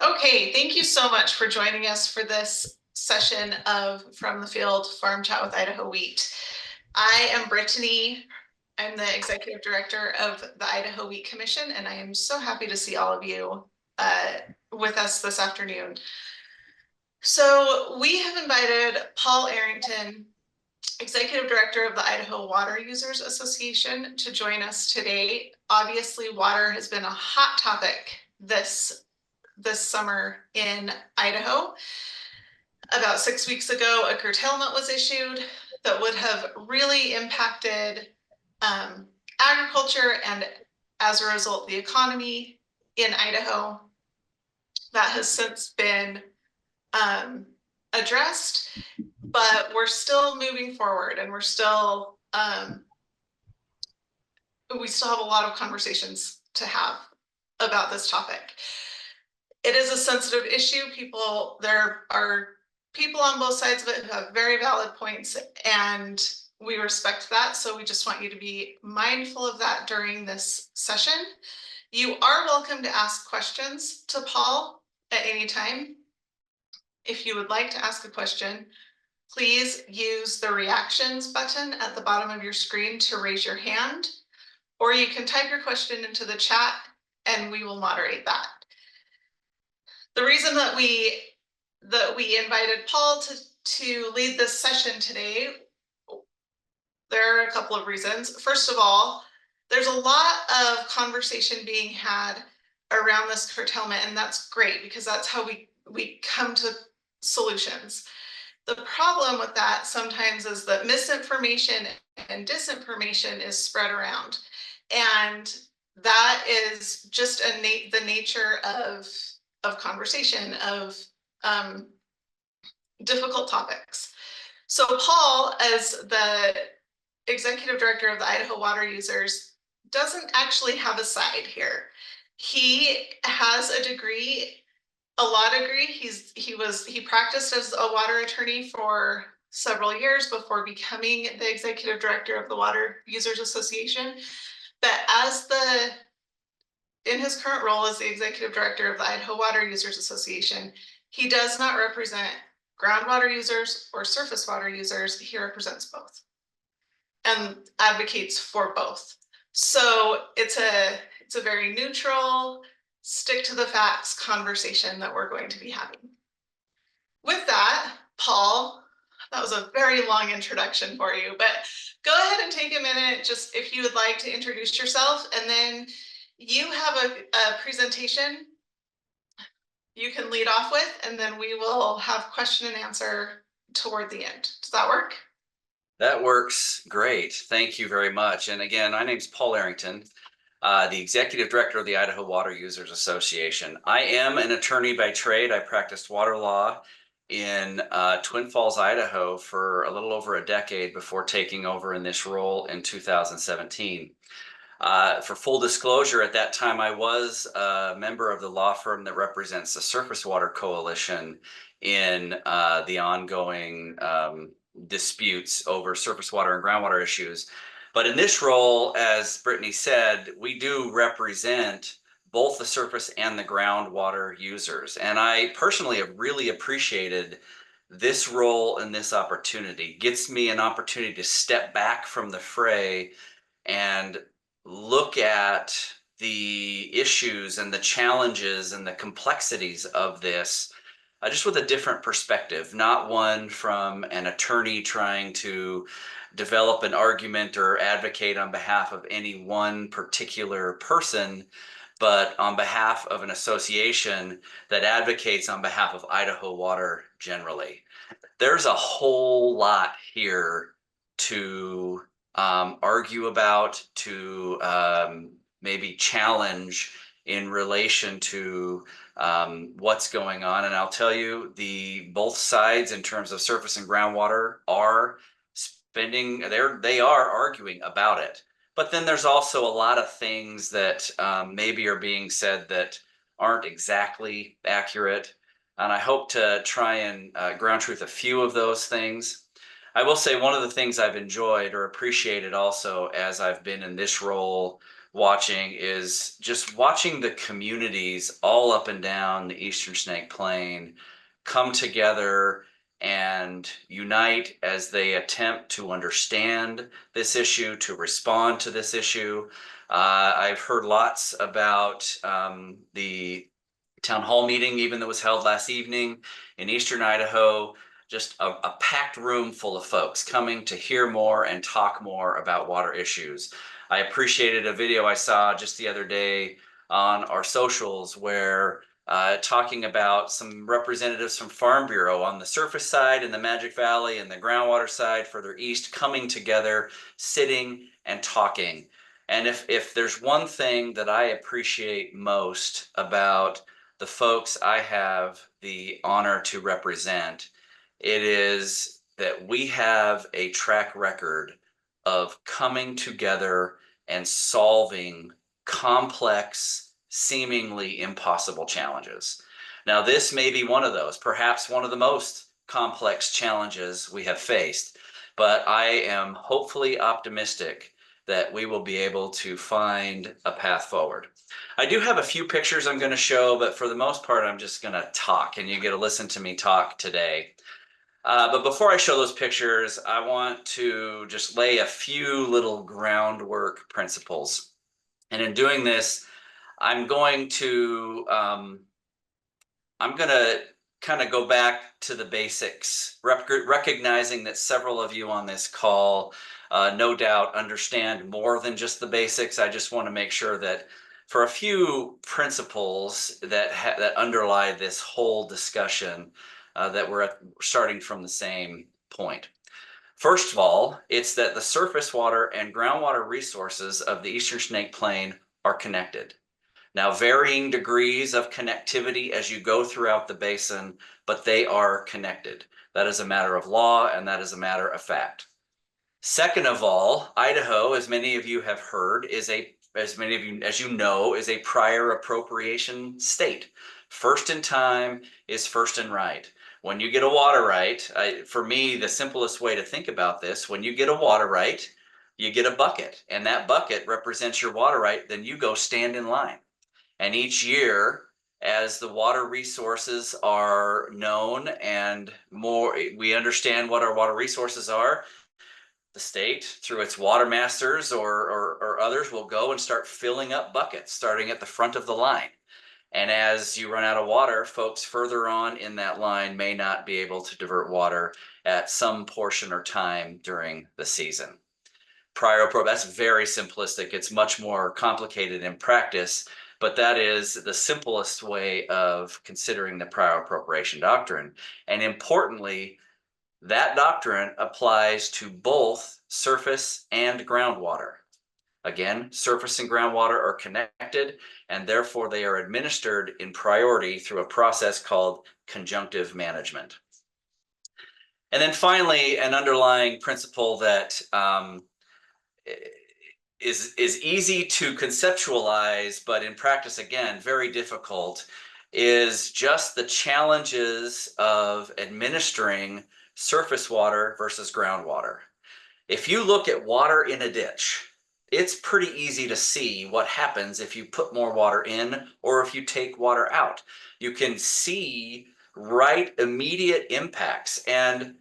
Okay, thank you so much for joining us for this session of From the Field Farm Chat with Idaho Wheat. I am Brittany. I'm the Executive Director of the Idaho Wheat Commission, and I am so happy to see all of you with us this afternoon. So we have invited Paul Arrington, Executive Director of the Idaho Water Users Association, to join us today. Obviously, water has been a hot topic this summer in Idaho. About 6 weeks ago, a curtailment was issued that would have really impacted agriculture and, as a result, the economy in Idaho. That has since been addressed, but we're still moving forward, and we still have a lot of conversations to have about this topic. It is a sensitive issue. There are people on both sides of it who have very valid points, and we respect that. So we just want you to be mindful of that during this session. You are welcome to ask questions to Paul at any time. If you would like to ask a question, please use the reactions button at the bottom of your screen to raise your hand, or you can type your question into the chat and we will moderate that. The reason that we invited Paul to lead this session today, there are a couple of reasons. First of all, there's a lot of conversation being had around this curtailment, and that's great because that's how we come to solutions. The problem with that sometimes is that misinformation and disinformation is spread around, and that is just the nature of conversation, of difficult topics. So Paul, as the Executive Director of the Idaho Water Users, doesn't actually have a side here. He has a degree, a law degree. He practiced as a water attorney for several years before becoming the Executive Director of the Water Users Association. But in his current role as the Executive Director of the Idaho Water Users Association, he does not represent groundwater users or surface water users. He represents both and advocates for both. So it's a very neutral, stick to the facts conversation that we're going to be having. With that, Paul, that was a very long introduction for you, but go ahead and take a minute, just if you would like to introduce yourself, and then you have a presentation you can lead off with, and then we will have question and answer toward the end. Does that work? That works great. Thank you very much. And again, my name's Paul Arrington, the Executive Director of the Idaho Water Users Association. I am an attorney by trade. I practiced water law in Twin Falls, Idaho for a little over a decade before taking over in this role in 2017. For full disclosure, at that time, I was a member of the law firm that represents the Surface Water Coalition in the ongoing disputes over surface water and groundwater issues. But in this role, as Brittany said, we do represent both the surface and the groundwater users. And I personally have really appreciated this role and this opportunity. It gets me an opportunity to step back from the fray and look at the issues and the challenges and the complexities of this just with a different perspective, not one from an attorney trying to develop an argument or advocate on behalf of any one particular person, but on behalf of an association that advocates on behalf of Idaho Water generally. There's a whole lot here to argue about, to maybe challenge in relation to what's going on. And I'll tell you, both sides in terms of surface and groundwater are they are arguing about it. But then there's also a lot of things that maybe are being said that aren't exactly accurate. And I hope to try and ground truth a few of those things. I will say one of the things I've enjoyed or appreciated also as I've been in this role watching is just watching the communities all up and down the Eastern Snake Plain come together and unite as they attempt to understand this issue, to respond to this issue. I've heard lots about the town hall meeting, even that was held last evening in Eastern Idaho. Just a packed room full of folks coming to hear more and talk more about water issues. I appreciated a video I saw just the other day on our socials where talking about some representatives from Farm Bureau on the surface side in the Magic Valley and the groundwater side further east coming together, sitting and talking. And if there's one thing that I appreciate most about the folks I have the honor to represent, it is that we have a track record of coming together and solving complex, seemingly impossible challenges. Now, this may be one of those, perhaps one of the most complex challenges we have faced, but I am hopefully optimistic that we will be able to find a path forward. I do have a few pictures I'm going to show, but for the most part, I'm just going to talk, and you get to listen to me talk today. But before I show those pictures, I want to just lay a few little groundwork principles. And in doing this, I'm going to kind of go back to the basics, recognizing that several of you on this call no doubt understand more than just the basics. I just want to make sure that for a few principles that underlie this whole discussion, that we're starting from the same point. First of all, it's that the surface water and groundwater resources of the Eastern Snake Plain are connected. Now, varying degrees of connectivity as you go throughout the basin, but they are connected. That is a matter of law, and that is a matter of fact. Second of all, Idaho, as many of you have heard, as you know, is a prior appropriation state. First in time is first in right. When you get a water right, for me, the simplest way to think about this, when you get a water right, you get a bucket, and that bucket represents your water right, then you go stand in line. And each year, as the water resources are known and more, we understand what our water resources are, the state, through its water masters or others, will go and start filling up buckets, starting at the front of the line. And as you run out of water, folks further on in that line may not be able to divert water at some portion or time during the season. That's very simplistic. It's much more complicated in practice, but that is the simplest way of considering the prior appropriation doctrine. And importantly, that doctrine applies to both surface and groundwater. Again, surface and groundwater are connected, and therefore they are administered in priority through a process called conjunctive management. And then finally, an underlying principle that is easy to conceptualize, but in practice, again, very difficult, is just the challenges of administering surface water versus groundwater. If you look at water in a ditch, it's pretty easy to see what happens if you put more water in or if you take water out. You can see right immediate impacts. And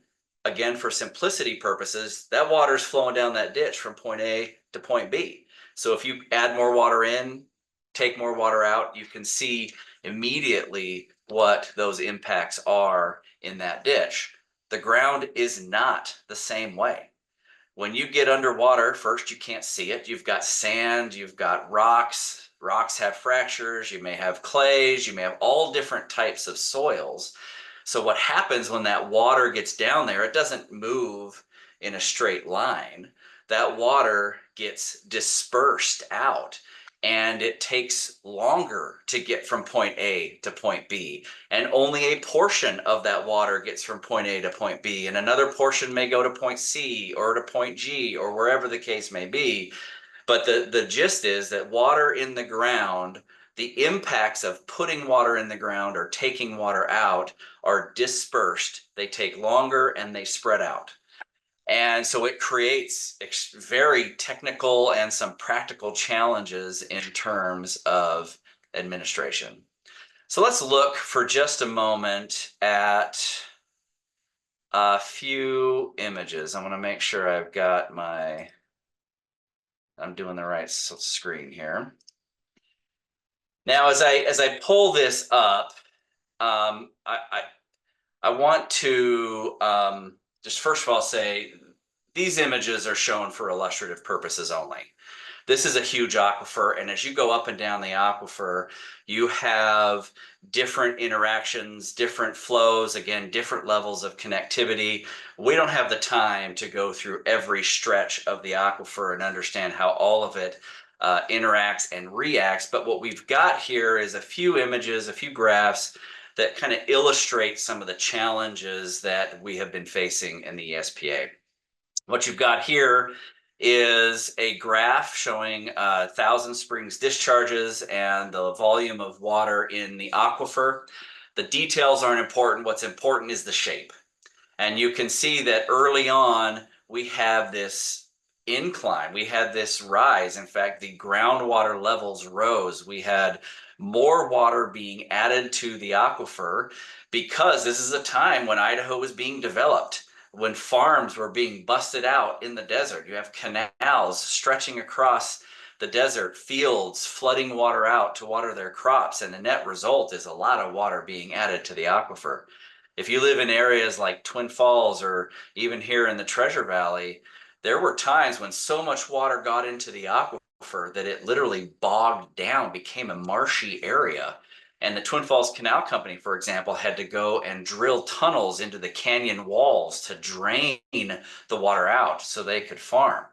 again, for simplicity purposes, that water is flowing down that ditch from point A to point B. So if you add more water in, take more water out, you can see immediately what those impacts are in that ditch. The ground is not the same way. When you get underwater, first, you can't see it. You've got sand, you've got rocks. Rocks have fractures, you may have clays, you may have all different types of soils. So what happens when that water gets down there, it doesn't move in a straight line. That water gets dispersed out, and it takes longer to get from point A to point B. And only a portion of that water gets from point A to point B. And another portion may go to point C or to point G or wherever the case may be. But the gist is that water in the ground, the impacts of putting water in the ground or taking water out are dispersed. They take longer and they spread out. And so it creates very technical and some practical challenges in terms of administration. So let's look for just a moment at a few images. I want to make sure I'm doing the right screen here. Now, as I pull this up, I want to just first of all say these images are shown for illustrative purposes only. This is a huge aquifer, and as you go up and down the aquifer, you have different interactions, different flows, again, different levels of connectivity. We don't have the time to go through every stretch of the aquifer and understand how all of it interacts and reacts, but what we've got here is a few images, a few graphs that kind of illustrate some of the challenges that we have been facing in the ESPA. What you've got here is a graph showing Thousand Springs discharges and the volume of water in the aquifer. The details aren't important. What's important is the shape. And you can see that early on, we have this incline. We had this rise. In fact, the groundwater levels rose. We had more water being added to the aquifer because this is a time when Idaho was being developed, when farms were being busted out in the desert. You have canals stretching across the desert, fields flooding water out to water their crops, and the net result is a lot of water being added to the aquifer. If you live in areas like Twin Falls or even here in the Treasure Valley, there were times when so much water got into the aquifer that it literally bogged down, became a marshy area. And the Twin Falls Canal Company, for example, had to go and drill tunnels into the canyon walls to drain the water out so they could farm.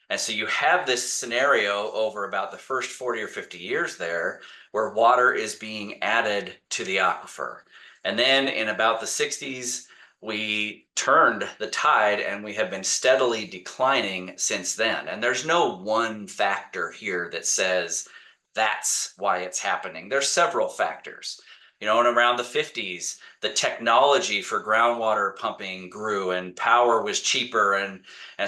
And so you have this scenario over about the first 40 or 50 years there where water is being added to the aquifer. And then in about the 60s, we turned the tide and we have been steadily declining since then. And there's no one factor here that says that's why it's happening. There's several factors. You know, and around the 50s, the technology for groundwater pumping grew and power was cheaper. And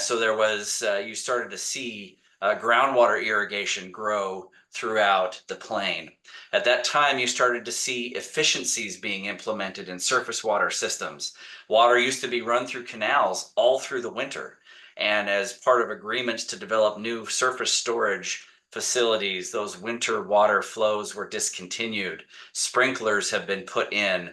so there was, you started to see groundwater irrigation grow throughout the plain. At that time, you started to see efficiencies being implemented in surface water systems. Water used to be run through canals all through the winter. And as part of agreements to develop new surface storage facilities, those winter water flows were discontinued. Sprinklers have been put in.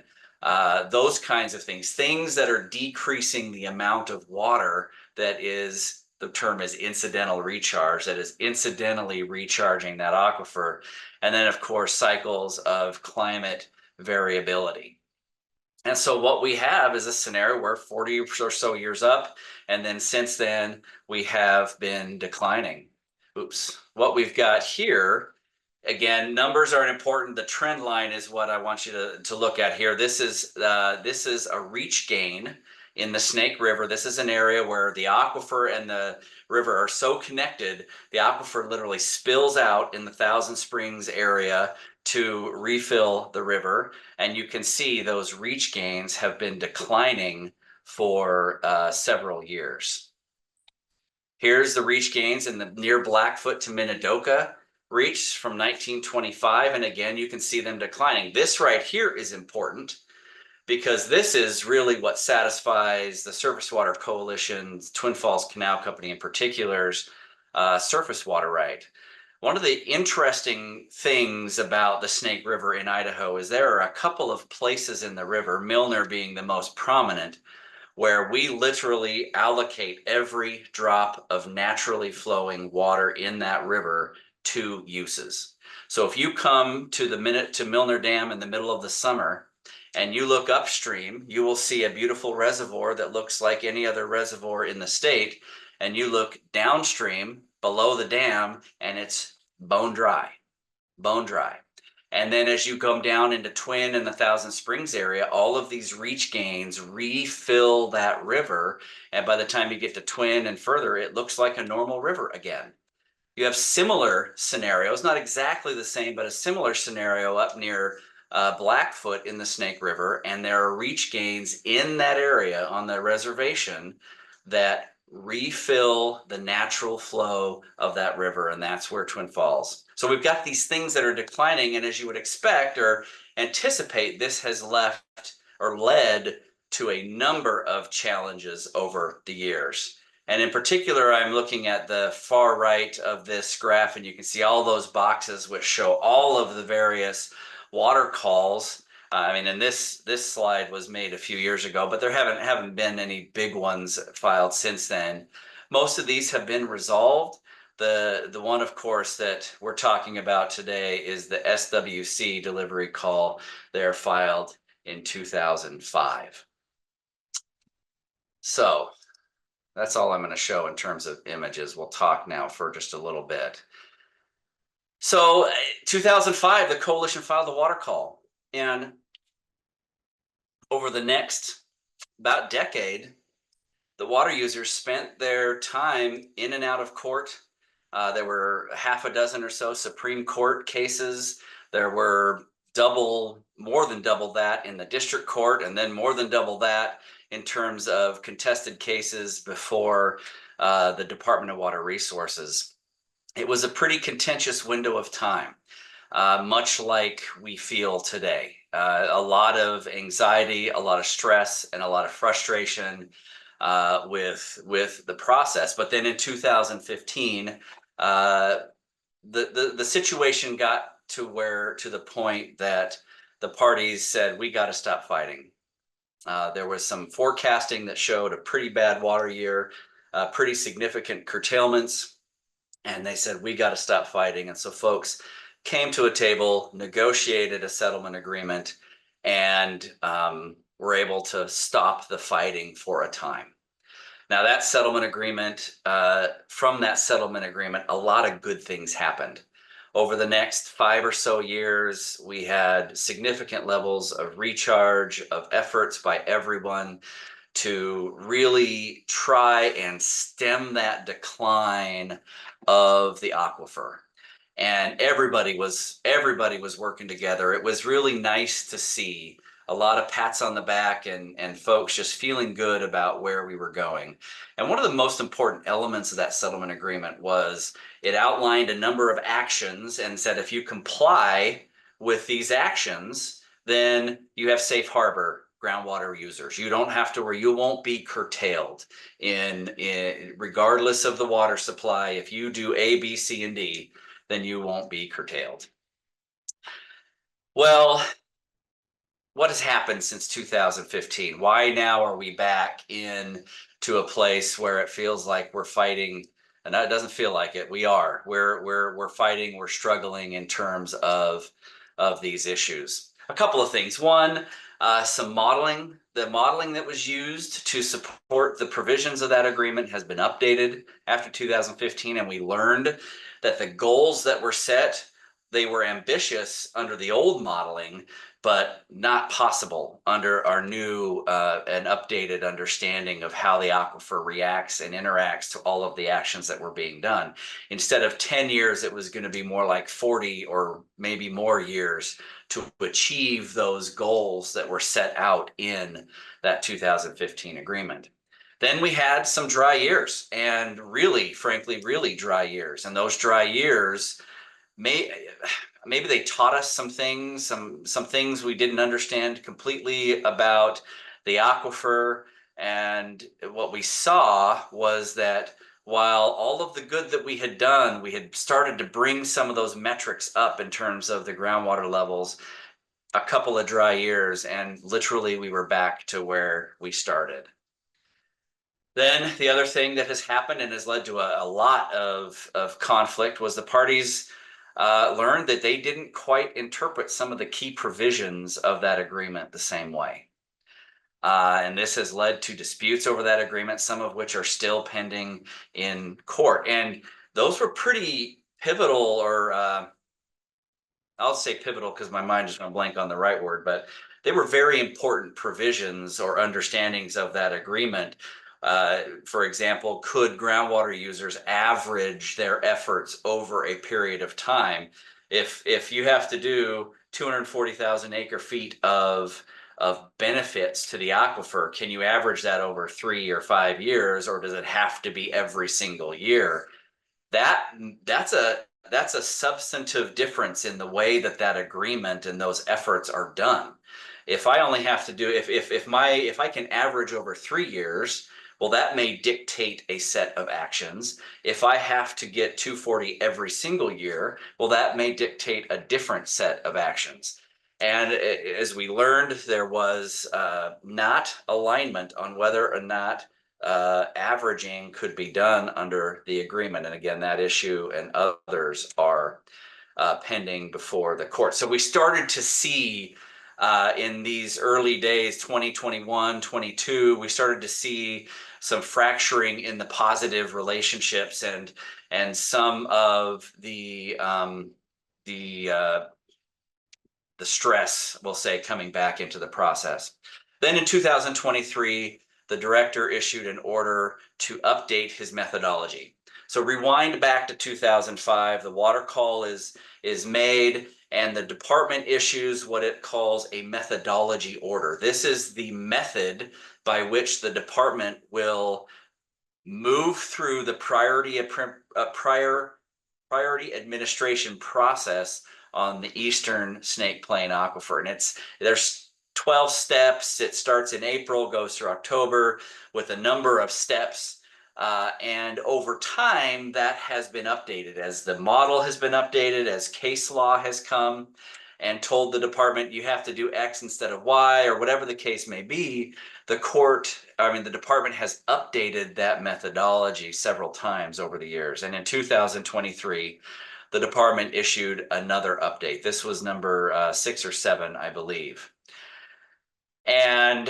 Those kinds of things that are decreasing the amount of water that is, the term is incidental recharge, that is incidentally recharging that aquifer. And then, of course, cycles of climate variability. And so what we have is a scenario where 40 or so years up, and then since then, we have been declining. Oops. What we've got here, again, numbers are important. The trend line is what I want you to look at here. This is a reach gain in the Snake River. This is an area where the aquifer and the river are so connected, the aquifer literally spills out in the Thousand Springs area to refill the river. And you can see those reach gains have been declining for several years. Here's the reach gains in the near Blackfoot to Minidoka reach from 1925. And again, you can see them declining. This right here is important because this is really what satisfies the Surface Water Coalition's, Twin Falls Canal Company in particular's surface water right. One of the interesting things about the Snake River in Idaho is there are a couple of places in the river, Milner being the most prominent, where we literally allocate every drop of naturally flowing water in that river to uses. So if you come to Milner Dam in the middle of the summer and you look upstream, you will see a beautiful reservoir that looks like any other reservoir in the state. And you look downstream below the dam and it's bone dry, bone dry. And then as you come down into Twin and the Thousand Springs area, all of these reach gains refill that river. And by the time you get to Twin and further, it looks like a normal river again. You have similar scenarios, not exactly the same, but a similar scenario up near Blackfoot in the Snake River. And there are reach gains in that area on the reservation that refill the natural flow of that river, and that's where Twin Falls. So we've got these things that are declining, and as you would expect or anticipate, this has left or led to a number of challenges over the years. And in particular, I'm looking at the far right of this graph, and you can see all those boxes which show all of the various water calls. I mean, and this slide was made a few years ago, but there haven't been any big ones filed since then. Most of these have been resolved. The one, of course, that we're talking about today is the SWC delivery call. They're filed in 2005. So that's all I'm going to show in terms of images. We'll talk now for just a little bit. So 2005, the coalition filed the water call, and over the next about decade, the water users spent their time in and out of court. There were half a dozen or so Supreme Court cases. There were more than double that in the district court, and then more than double that in terms of contested cases before the Department of Water Resources. It was a pretty contentious window of time, much like we feel today. A lot of anxiety, a lot of stress, and a lot of frustration with the process. But then in 2015, the situation got to the point that the parties said, we got to stop fighting. There was some forecasting that showed a pretty bad water year, pretty significant curtailments, and they said, we got to stop fighting. And so folks came to a table, negotiated a settlement agreement, and were able to stop the fighting for a time. Now that settlement agreement, from that settlement agreement, a lot of good things happened. Over the next 5 or so years, we had significant levels of recharge, of efforts by everyone to really try and stem that decline of the aquifer. And everybody was working together. It was really nice to see a lot of pats on the back and folks just feeling good about where we were going. And one of the most important elements of that settlement agreement was it outlined a number of actions and said, if you comply with these actions, then you have safe harbor groundwater users. You don't have to, or you won't be curtailed in regardless of the water supply. If you do A, B, C, and D, then you won't be curtailed. Well, what has happened since 2015? Why now are we back to a place where it feels like we're fighting? And it doesn't feel like it. We are. We're fighting. We're struggling in terms of these issues. A couple of things. One, some modeling. The modeling that was used to support the provisions of that agreement has been updated after 2015, and we learned that the goals that were set, they were ambitious under the old modeling, but not possible under our new and updated understanding of how the aquifer reacts and interacts to all of the actions that were being done. Instead of 10 years, it was going to be more like 40 or maybe more years to achieve those goals that were set out in that 2015 agreement. Then we had some dry years, and really, frankly, really dry years. And those dry years maybe they taught us some things, some things we didn't understand completely about the aquifer. And what we saw was that while all of the good that we had done, we had started to bring some of those metrics up in terms of the groundwater levels, a couple of dry years, and literally we were back to where we started. Then the other thing that has happened and has led to a lot of conflict was the parties learned that they didn't quite interpret some of the key provisions of that agreement the same way. And this has led to disputes over that agreement, some of which are still pending in court. And those were pretty pivotal, or I'll say pivotal because my mind is going to blank on the right word, but they were very important provisions or understandings of that agreement. For example, could groundwater users average their efforts over a period of time? If you have to do 240,000 acre feet of of benefits to the aquifer, can you average that over 3 or 5 years, or does it have to be every single year? That's a substantive difference in the way that agreement and those efforts are done. If I only have to do if I can average over 3 years, well, that may dictate a set of actions. If I have to get 240 every single year, well, that may dictate a different set of actions. And as we learned, there was not alignment on whether or not averaging could be done under the agreement. And again, that issue and others are pending before the court. So we started to see in these early days, 2021, 22, we started to see some fracturing in the positive relationships and some of the stress, we'll say, coming back into the process. Then in 2023, the director issued an order to update his methodology. So rewind back to 2005, the water call is made, and the department issues what it calls a methodology order. This is the method by which the department will move through the priority administration process on the Eastern Snake Plain Aquifer. And there's 12 steps. It starts in April, goes through October with a number of steps. And over time, that has been updated as the model has been updated, as case law has come and told the department you have to do X instead of Y, or whatever the case may be. The department has updated that methodology several times over the years. And in 2023, the department issued another update. This was number 6 or 7, I believe. And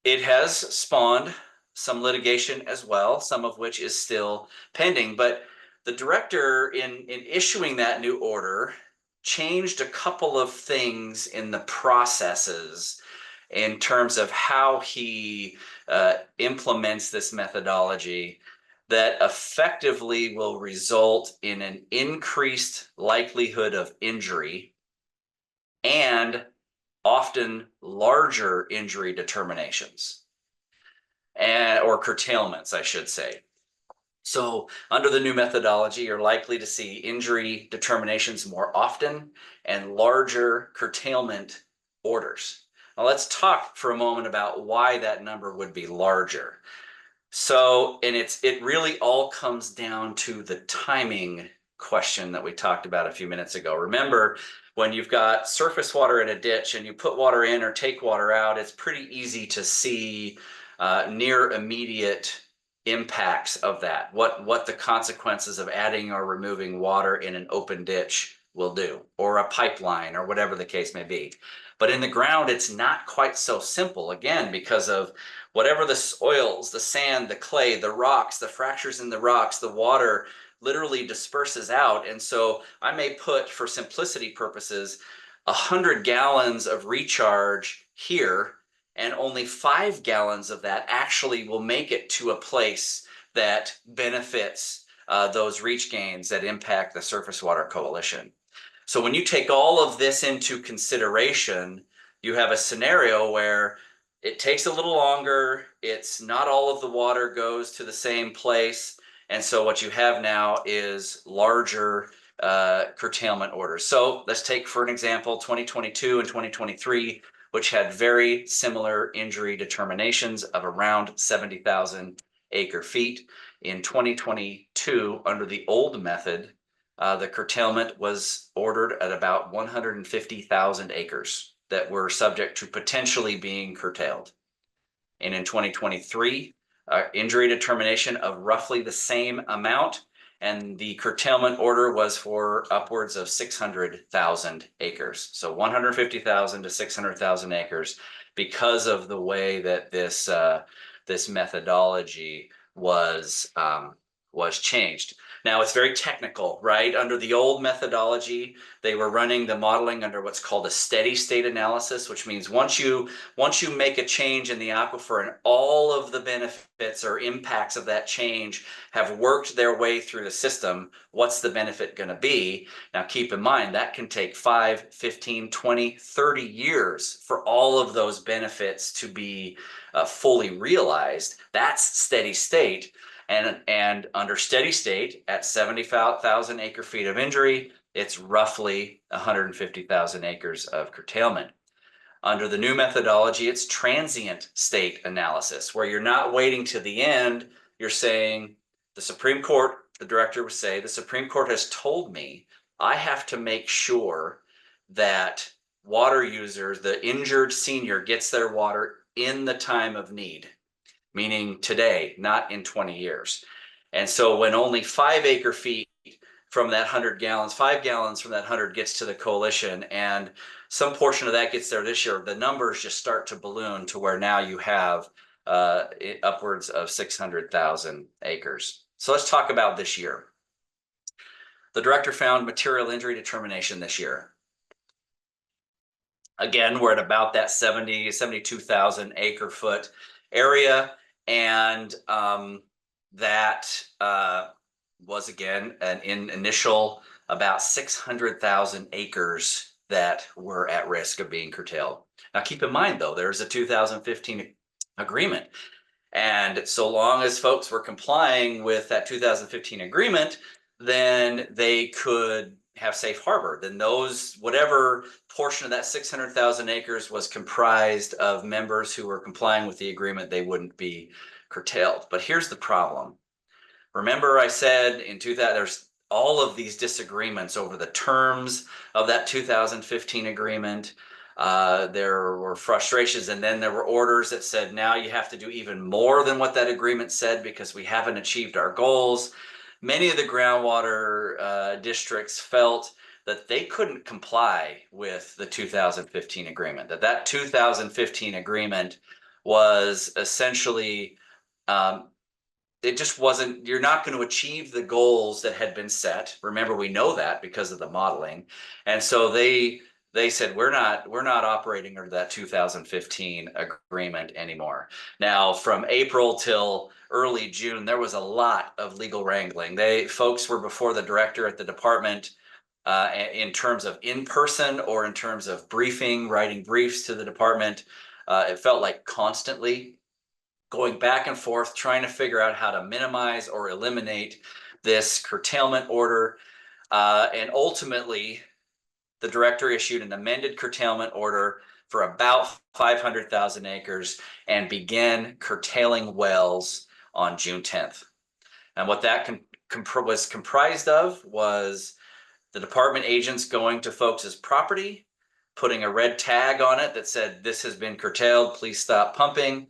it has spawned some litigation as well, some of which is still pending. But the director, in issuing that new order, changed a couple of things in the processes in terms of how he implements this methodology that effectively will result in an increased likelihood of injury and often larger injury determinations or curtailments, I should say. So under the new methodology, you're likely to see injury determinations more often and larger curtailment orders. Now let's talk for a moment about why that number would be larger. So, and it really all comes down to the timing question that we talked about a few minutes ago. Remember, when you've got surface water in a ditch and you put water in or take water out, it's pretty easy to see near immediate impacts of that, what the consequences of adding or removing water in an open ditch will do, or a pipeline, or whatever the case may be. But in the ground, it's not quite so simple, again, because of whatever the soils, the sand, the clay, the rocks, the fractures in the rocks, the water literally disperses out. And so I may put, for simplicity purposes, 100 gallons of recharge here, and only 5 gallons of that actually will make it to a place that benefits those reach gains that impact the surface water coalition. So when you take all of this into consideration, you have a scenario where it takes a little longer. It's not all of the water goes to the same place. And so what you have now is larger curtailment orders. So let's take, for an example, 2022 and 2023, which had very similar injury determinations of around 70,000 acre feet. In 2022, under the old method, the curtailment was ordered at about 150,000 acres that were subject to potentially being curtailed. And in 2023, injury determination of roughly the same amount, and the curtailment order was for upwards of 600,000 acres. So 150,000 to 600,000 acres, because of the way that this methodology was changed. Now it's very technical, right? Under the old methodology, they were running the modeling under what's called a steady state analysis, which means once you make a change in the aquifer and all of the benefits or impacts of that change have worked their way through the system, what's the benefit going to be? Now keep in mind that can take 5, 15, 20, 30 years for all of those benefits to be fully realized. That's steady state. And under steady state at 70,000 acre feet of injury, it's roughly 150,000 acres of curtailment. Under the new methodology, it's transient state analysis, where you're not waiting to the end. You're saying the Supreme Court, the director would say, the Supreme Court has told me I have to make sure that water users, the injured senior, gets their water in the time of need, meaning today, not in 20 years. And so when only 5 acre feet from that 100 gallons, 5 gallons from that 100 gets to the coalition, and some portion of that gets there this year, the numbers just start to balloon to where now you have upwards of 600,000 acres. So let's talk about this year. The director found material injury determination this year. Again, we're at about that 72,000 acre foot area. And that was again an initial about 600,000 acres that were at risk of being curtailed. Now keep in mind though, there's a 2015 agreement. And so long as folks were complying with that 2015 agreement, then they could have safe harbor. Then those, whatever portion of that 600,000 acres was comprised of members who were complying with the agreement, they wouldn't be curtailed. But here's the problem. Remember I said in 2000, there's all of these disagreements over the terms of that 2015 agreement. There were frustrations, and then there were orders that said, now you have to do even more than what that agreement said because we haven't achieved our goals. Many of the groundwater districts felt that they couldn't comply with the 2015 agreement, that 2015 agreement was essentially, it just wasn't, you're not going to achieve the goals that had been set. Remember, we know that because of the modeling. And so they said, we're not operating under that 2015 agreement anymore. Now, from April till early June, there was a lot of legal wrangling. Folks were before the director at the department in terms of in-person or in terms of briefing, writing briefs to the department. It felt like constantly going back and forth, trying to figure out how to minimize or eliminate this curtailment order. And ultimately, the director issued an amended curtailment order for about 500,000 acres and began curtailing wells on June 10th. And what that was comprised of was the department agents going to folks' property, putting a red tag on it that said, this has been curtailed, please stop pumping.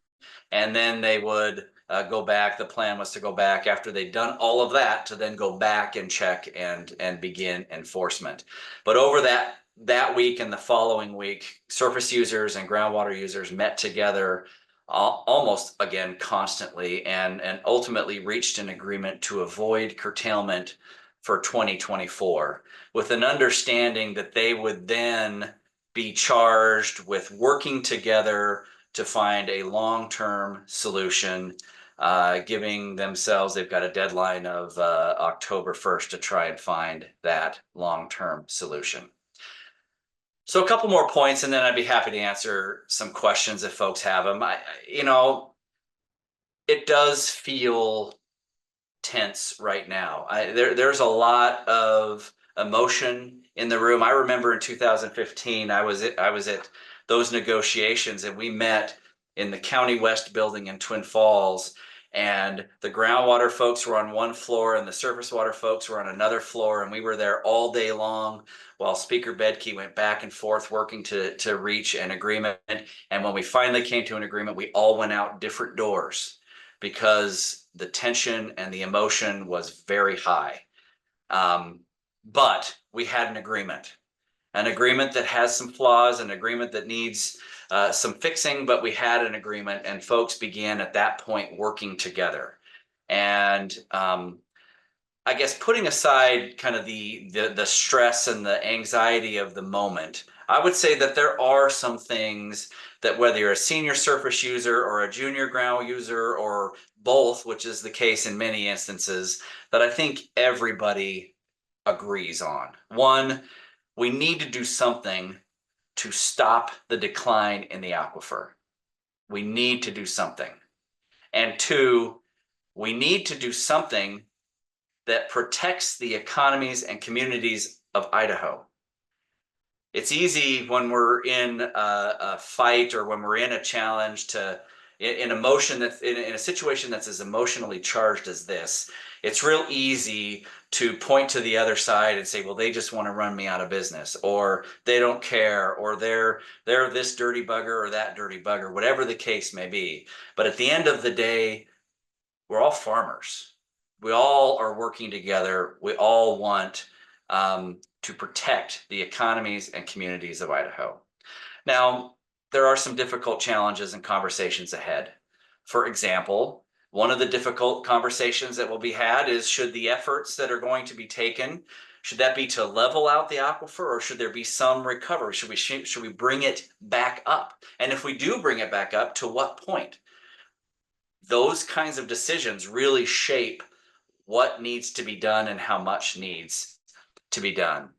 And then they would go back. The plan was to go back after they'd done all of that to then go back and check and begin enforcement. But over that week and the following week, surface users and groundwater users met together almost again constantly and ultimately reached an agreement to avoid curtailment for 2024 with an understanding that they would then be charged with working together to find a long-term solution, giving themselves, they've got a deadline of October 1st to try and find that long-term solution. So a couple more points, and then I'd be happy to answer some questions if folks have them. It does feel tense right now. There's a lot of emotion in the room. I remember in 2015, I was at those negotiations, and we met in the County West building in Twin Falls, and the groundwater folks were on one floor and the surface water folks were on another floor, and we were there all day long while Speaker Bedke went back and forth working to reach an agreement. And when we finally came to an agreement, we all went out different doors because the tension and the emotion was very high. But we had an agreement that has some flaws, an agreement that needs some fixing, but we had an agreement, and folks began at that point working together. And I guess putting aside kind of the stress and the anxiety of the moment, I would say that there are some things that whether you're a senior surface user or a junior ground user or both, which is the case in many instances, that I think everybody agrees on. One, we need to do something to stop the decline in the aquifer. We need to do something. And two, we need to do something that protects the economies and communities of Idaho. It's easy when we're in a fight or when we're in a challenge to in emotion that's in a situation that's as emotionally charged as this. It's real easy to point to the other side and say, well, they just want to run me out of business, or they don't care, or they're this dirty bugger or that dirty bugger, whatever the case may be. But at the end of the day, we're all farmers. We all are working together. We all want to protect the economies and communities of Idaho. Now, there are some difficult challenges and conversations ahead. For example, one of the difficult conversations that will be had is should the efforts that are going to be taken, should that be to level out the aquifer or should there be some recovery? Should we bring it back up? And if we do bring it back up, to what point? Those kinds of decisions really shape what needs to be done and how much needs to be done.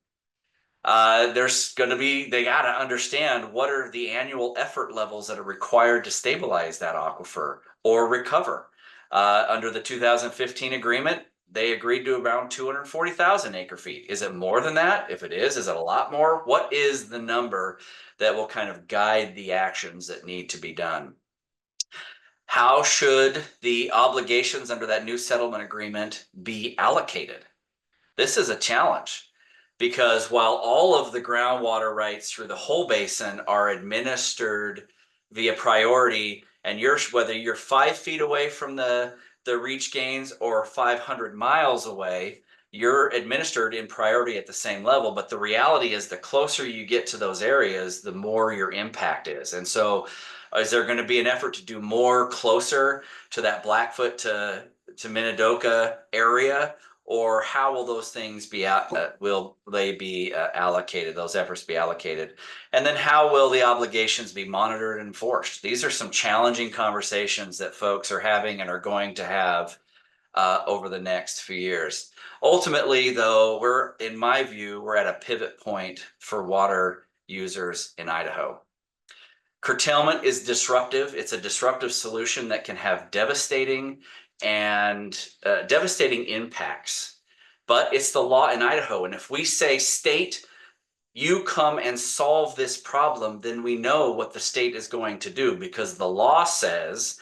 There's going to be, they got to understand what are the annual effort levels that are required to stabilize that aquifer or recover. Under the 2015 agreement, they agreed to around 240,000 acre feet. Is it more than that? If it is it a lot more? What is the number that will kind of guide the actions that need to be done? How should the obligations under that new settlement agreement be allocated? This is a challenge because while all of the groundwater rights through the whole basin are administered via priority, and whether you're 5 feet away from the reach gains or 500 miles away, you're administered in priority at the same level. But the reality is the closer you get to those areas, the more your impact is. And so is there going to be an effort to do more closer to that Blackfoot to Minidoka area? Or how will those things be will they be allocated, those efforts be allocated? And then how will the obligations be monitored and enforced? These are some challenging conversations that folks are having and are going to have over the next few years. Ultimately, though, in my view, we're at a pivot point for water users in Idaho. Curtailment is disruptive. It's a disruptive solution that can have devastating impacts. But it's the law in Idaho. And if we say, state, you come and solve this problem, then we know what the state is going to do because the law says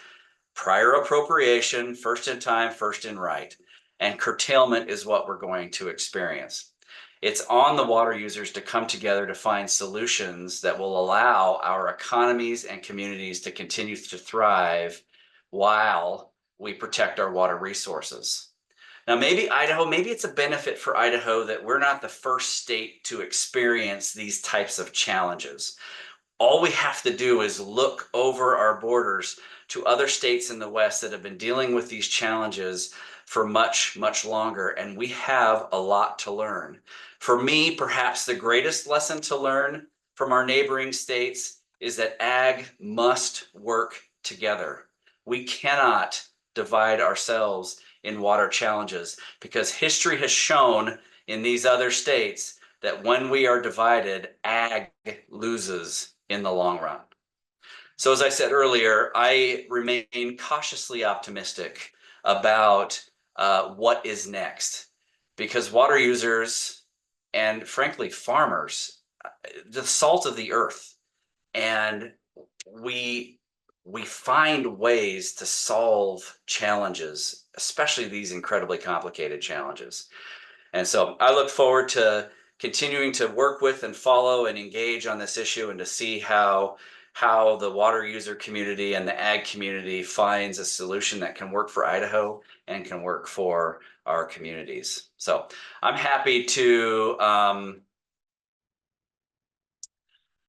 prior appropriation, first in time, first in right. And curtailment is what we're going to experience. It's on the water users to come together to find solutions that will allow our economies and communities to continue to thrive while we protect our water resources. Now, maybe it's a benefit for Idaho that we're not the first state to experience these types of challenges. All we have to do is look over our borders to other states in the West that have been dealing with these challenges for much, much longer, and we have a lot to learn. For me, perhaps the greatest lesson to learn from our neighboring states is that ag must work together. We cannot divide ourselves in water challenges because history has shown in these other states that when we are divided, ag loses in the long run. So as I said earlier, I remain cautiously optimistic about what is next because water users and frankly farmers, the salt of the earth, and we find ways to solve challenges, especially these incredibly complicated challenges. And so I look forward to continuing to work with and follow and engage on this issue and to see how the water user community and the ag community finds a solution that can work for Idaho and can work for our communities. So I'm happy to,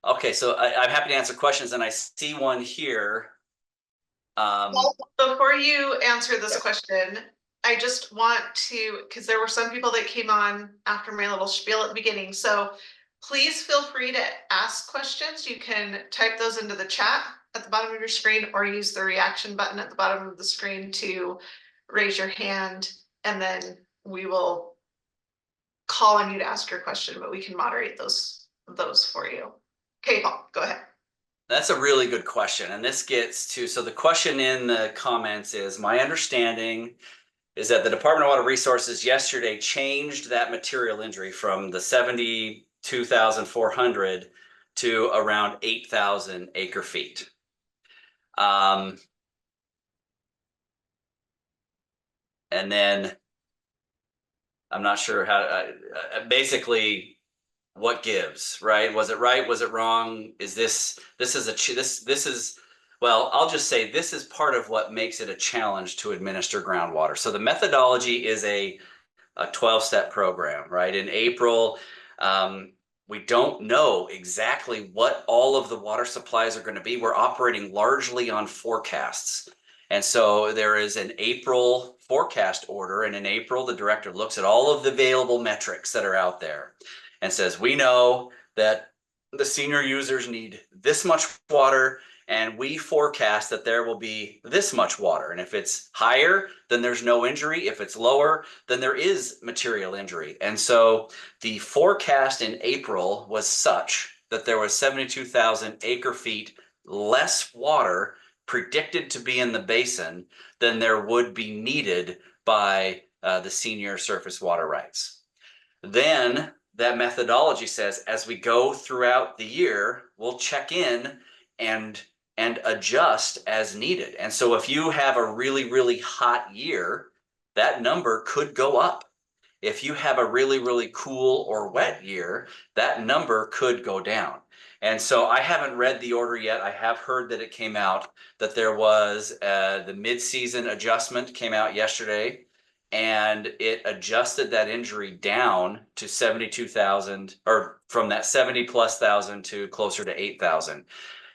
okay, so I'm happy to answer questions and I see one here. Well, before you answer this question, I just want to, because there were some people that came on after my little spiel at the beginning, so please feel free to ask questions. You can type those into the chat at the bottom of your screen or use the reaction button at the bottom of the screen to raise your hand, and then we will call on you to ask your question, but we can moderate those for you. Okay, Paul, go ahead. That's a really good question. And this gets to, so the question in the comments is, my understanding is that the Department of Water Resources yesterday changed that material injury from the 72,400 to around 8,000 acre feet. And then I'm not sure how, basically, what gives, right? Was it right? Was it wrong? Is this is, well, I'll just say this is part of what makes it a challenge to administer groundwater. So the methodology is a 12-step program, right? In April, we don't know exactly what all of the water supplies are going to be. We're operating largely on forecasts. And so there is an April forecast order, and in April, the director looks at all of the available metrics that are out there and says, we know that the senior users need this much water, and we forecast that there will be this much water. And if it's higher, then there's no injury. If it's lower, then there is material injury. And so the forecast in April was such that there was 72,000 acre feet less water predicted to be in the basin than there would be needed by the senior surface water rights. Then that methodology says, as we go throughout the year, we'll check in and adjust as needed. And so if you have a really, really hot year, that number could go up. If you have a really, really cool or wet year, that number could go down. And so I haven't read the order yet. I have heard that it came out, that there was the mid-season adjustment came out yesterday, and it adjusted that injury down to 72,000, or from that 70 plus thousand to closer to 8,000.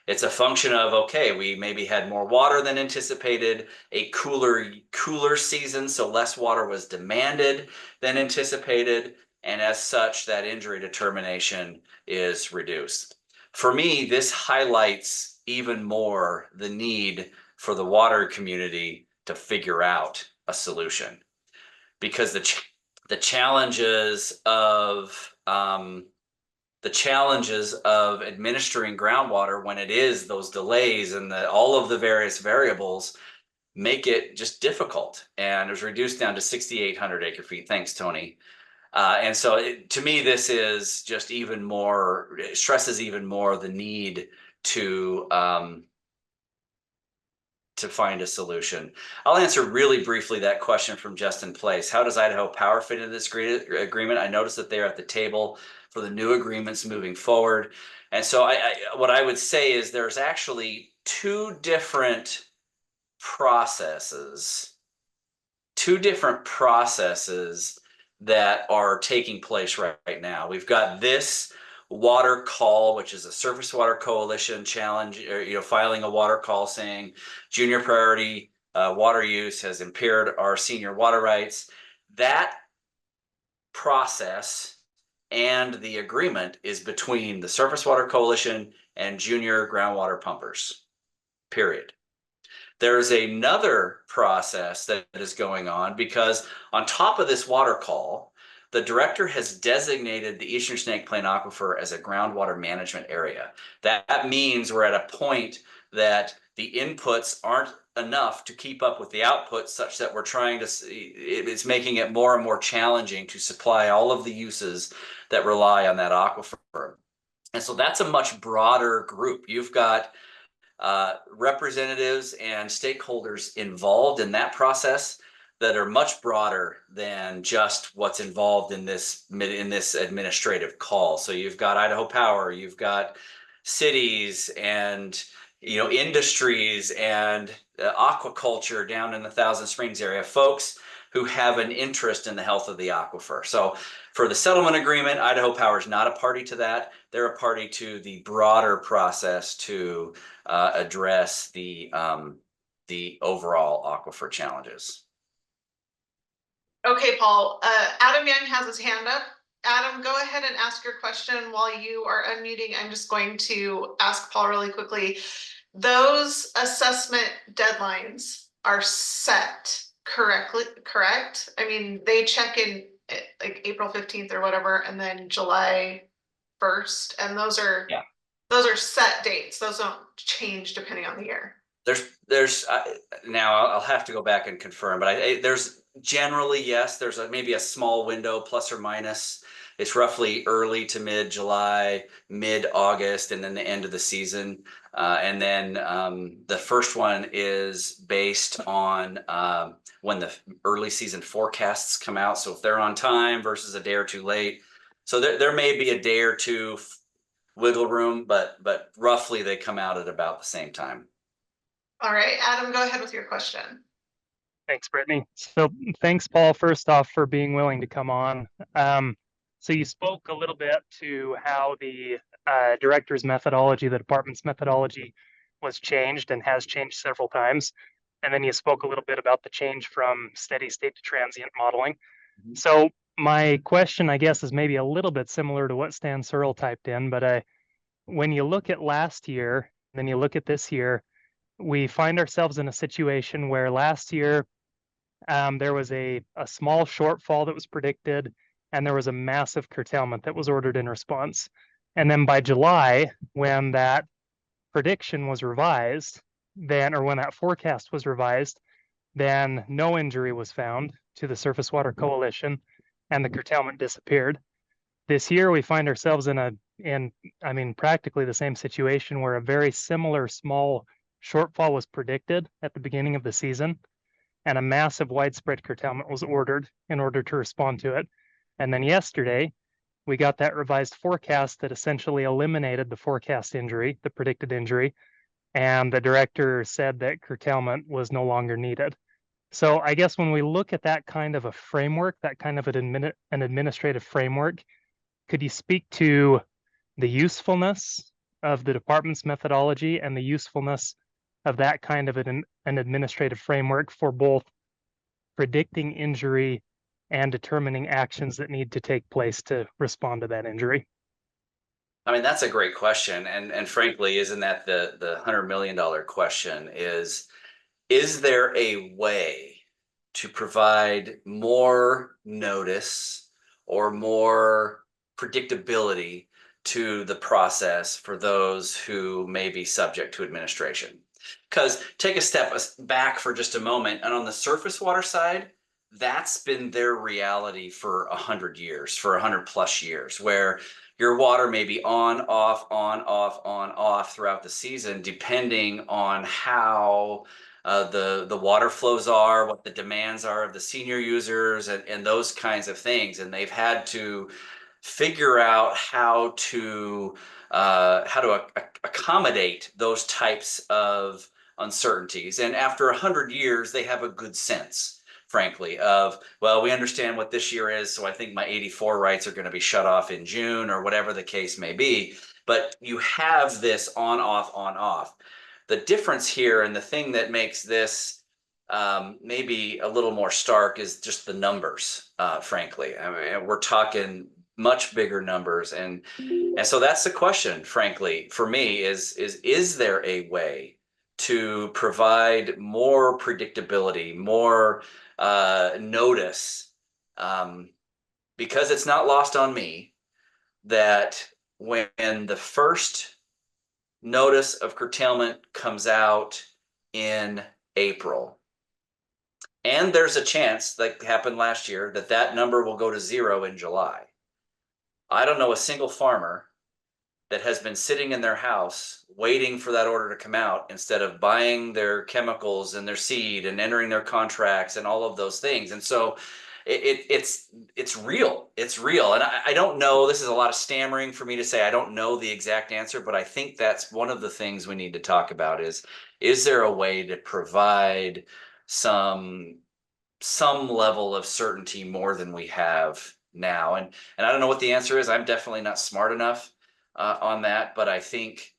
It's a function of, okay, we maybe had more water than anticipated, a cooler season, so less water was demanded than anticipated, and as such, that injury determination is reduced. For me, this highlights even more the need for the water community to figure out a solution, because the challenges of administering groundwater when it is those delays and all of the various variables make it just difficult. And it was reduced down to 6,800 acre feet. Thanks, Tony. And so to me, this is just even more, it stresses even more the need to find a solution. I'll answer really briefly that question from Justin Place. How does Idaho Power fit into this agreement? I noticed that they're at the table for the new agreements moving forward. And so what I would say is there's actually two different processes that are taking place right now. We've got this water call, which is a Surface Water Coalition challenge, or, filing a water call saying junior priority water use has impaired our senior water rights. That process and the agreement is between the Surface Water Coalition and junior groundwater pumpers, period. There's another process that is going on, because on top of this water call, the director has designated the Eastern Snake Plain Aquifer as a groundwater management area. That means we're at a point that the inputs aren't enough to keep up with the outputs, such that we're trying to, it's making it more and more challenging to supply all of the uses that rely on that aquifer. And so that's a much broader group. You've got representatives and stakeholders involved in that process that are much broader than just what's involved in this administrative call. So you've got Idaho Power, you've got cities and industries and aquaculture down in the Thousand Springs area, folks who have an interest in the health of the aquifer. So for the settlement agreement, Idaho Power is not a party to that. They're a party to the broader process to address the overall aquifer challenges. Okay, Paul, Adam Young has his hand up. Adam, go ahead and ask your question while you are unmuting. I'm just going to ask Paul really quickly. Those assessment deadlines are set correctly, correct? I mean, they check in like April 15th or whatever, and then July 1st, and Yeah. those are set dates. Those don't change depending on the year. There's now I'll have to go back and confirm, but there's generally, yes, there's maybe a small window plus or minus. It's roughly early to mid July, mid August, and then the end of the season. And then the first one is based on when the early season forecasts come out. So if they're on time versus a day or two late. So there may be a day or two wiggle room, but roughly they come out at about the same time. All right, Adam, go ahead with your question. Thanks, Brittany. So thanks, Paul, first off, for being willing to come on. So you spoke a little bit to how the director's methodology, the department's methodology was changed and has changed several times. And then you spoke a little bit about the change from steady state to transient modeling. Mhm. So my question, I guess, is maybe a little bit similar to what Stan Searle typed in, but when you look at last year, then you look at this year, we find ourselves in a situation where last year there was a small shortfall that was predicted, and there was a massive curtailment that was ordered in response. And then by July, when that prediction was revised, or when that forecast was revised, then no injury was found to the Surface Water Coalition, and the curtailment disappeared. This year, we find ourselves in practically the same situation where a very similar small shortfall was predicted at the beginning of the season, and a massive widespread curtailment was ordered in order to respond to it. And then yesterday, we got that revised forecast that essentially eliminated the forecast injury, the predicted injury, and the director said that curtailment was no longer needed. So I guess when we look at that kind of a framework, that kind of an administrative framework, could you speak to the usefulness of the department's methodology and the usefulness of that kind of an administrative framework for both predicting injury and determining actions that need to take place to respond to that injury? I mean, that's a great question. And frankly, isn't that the $100 million question is there a way to provide more notice or more predictability to the process for those who may be subject to administration? Because take a step back for just a moment, and on the surface water side, that's been their reality for 100 years, for 100+ years, where your water may be on, off, on, off, on, off throughout the season, depending on how the water flows are, what the demands are of the senior users, and those kinds of things. And they've had to figure out how to accommodate those types of uncertainties. And after 100 years, they have a good sense, frankly, of, well, we understand what this year is, so I think my 84 rights are going to be shut off in June or whatever the case may be. But you have this on, off, on, off. The difference here, and the thing that makes this maybe a little more stark, is just the numbers, frankly. I mean, we're talking much bigger numbers. And so that's the question, frankly, for me, is there a way to provide more predictability, more notice? Because it's not lost on me that when the first notice of curtailment comes out in April, and there's a chance, like happened last year, that that number will go to 0 in July. I don't know a single farmer that has been sitting in their house waiting for that order to come out instead of buying their chemicals and their seed and entering their contracts and all of those things. And so it's real. It's real. And I don't know, this is a lot of stammering for me to say I don't know the exact answer, but I think that's one of the things we need to talk about is there a way to provide some level of certainty more than we have now? And I don't know what the answer is. I'm definitely not smart enough on that, but I think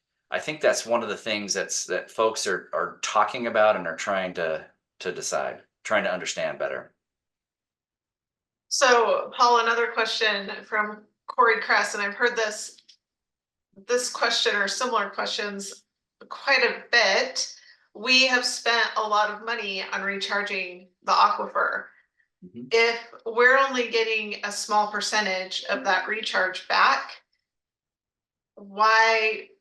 that's one of the things that folks are talking about and are trying to decide, trying to understand better. So Paul, another question from Corey Kress, and I've heard this question or similar questions quite a bit. We have spent a lot of money on recharging the aquifer. Mhm. If we're only getting a small percentage of that recharge back,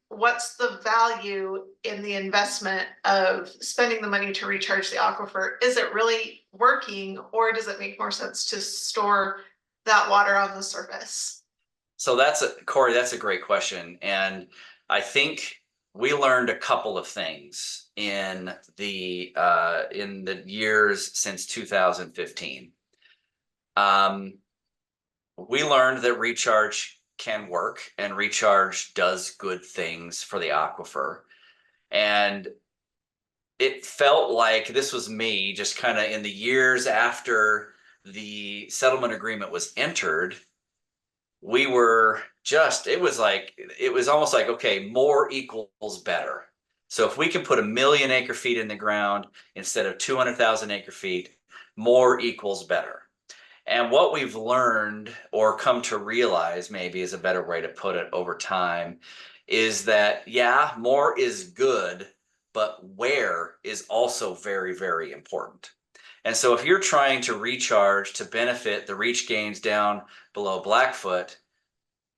what's the value in the investment of spending the money to recharge the aquifer? Is it really working, or does it make more sense to store that water on the surface? So Corey, that's a great question. And I think we learned a couple of things in the years since 2015. We learned that recharge can work and recharge does good things for the aquifer. And it felt like this was me just kind of in the years after the settlement agreement was entered. We were just, it was almost like, okay, more equals better. So if we can put 1,000,000 acre feet in the ground instead of 200,000 acre feet, more equals better. And what we've learned or come to realize, maybe is a better way to put it over time, is that, yeah, more is good, but where is also very, very important. And so if you're trying to recharge to benefit the reach gains down below Blackfoot,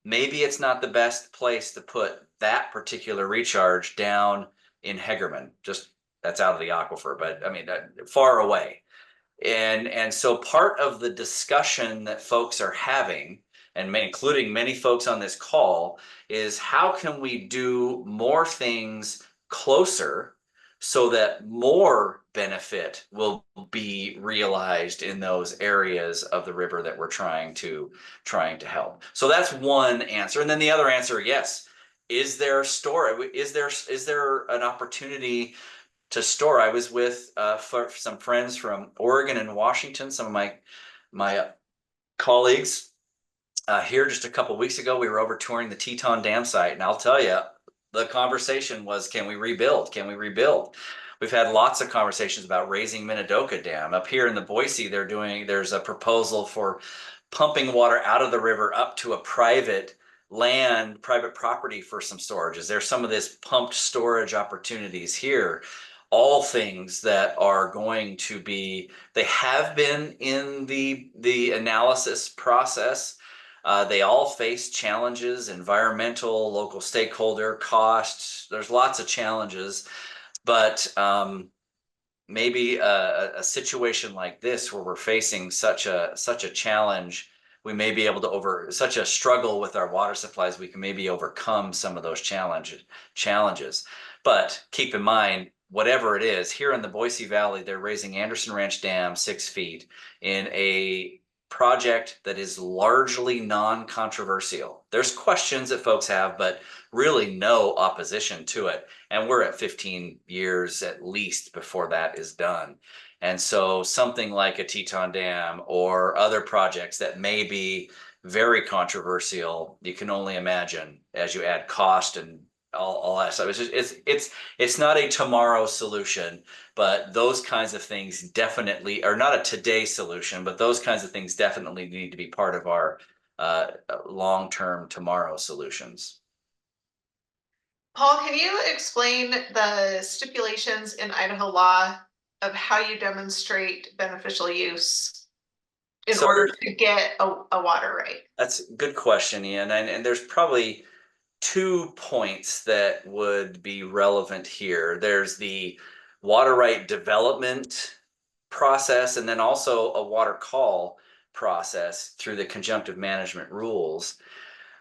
maybe it's not the best place to put that particular recharge down in Hegerman. Just that's out of the aquifer, but I mean, far away. And so part of the discussion that folks are having, and including many folks on this call, is how can we do more things closer so that more benefit will be realized in those areas of the river that we're trying to help. So that's one answer. And then the other answer, yes, is there an opportunity to store? I was with for some friends from Oregon and Washington, some of my colleagues here just a couple weeks ago. We were over touring the Teton Dam site, and I'll tell you, the conversation was, can we rebuild? Can we rebuild? We've had lots of conversations about raising Minidoka Dam. Up here in the Boise, there's a proposal for pumping water out of the river up to a private property for some storage. There's some of this pumped storage opportunities here. All things that are going to be, they have been in the analysis process. They all face challenges: environmental, local stakeholder, costs. There's lots of challenges, but maybe a situation like this where we're facing such a challenge, we may be able to such a struggle with our water supplies, we can maybe overcome some of those challenges. But keep in mind, whatever it is, here in the Boise Valley, they're raising Anderson Ranch Dam 6 feet in a project that is largely non-controversial. There's questions that folks have, but really no opposition to it. And we're at 15 years at least before that is done. And so something like a Teton Dam or other projects that may be very controversial, you can only imagine as you add cost and all that stuff. It's not a tomorrow solution, but those kinds of things definitely are not a today solution, but those kinds of things definitely need to be part of our long-term tomorrow solutions. Paul, can you explain the stipulations in Idaho law of how you demonstrate beneficial use in order to get a water right? That's a good question, Ian. And there's probably 2 points that would be relevant here. There's the water right development process, and then also a water call process through the conjunctive management rules.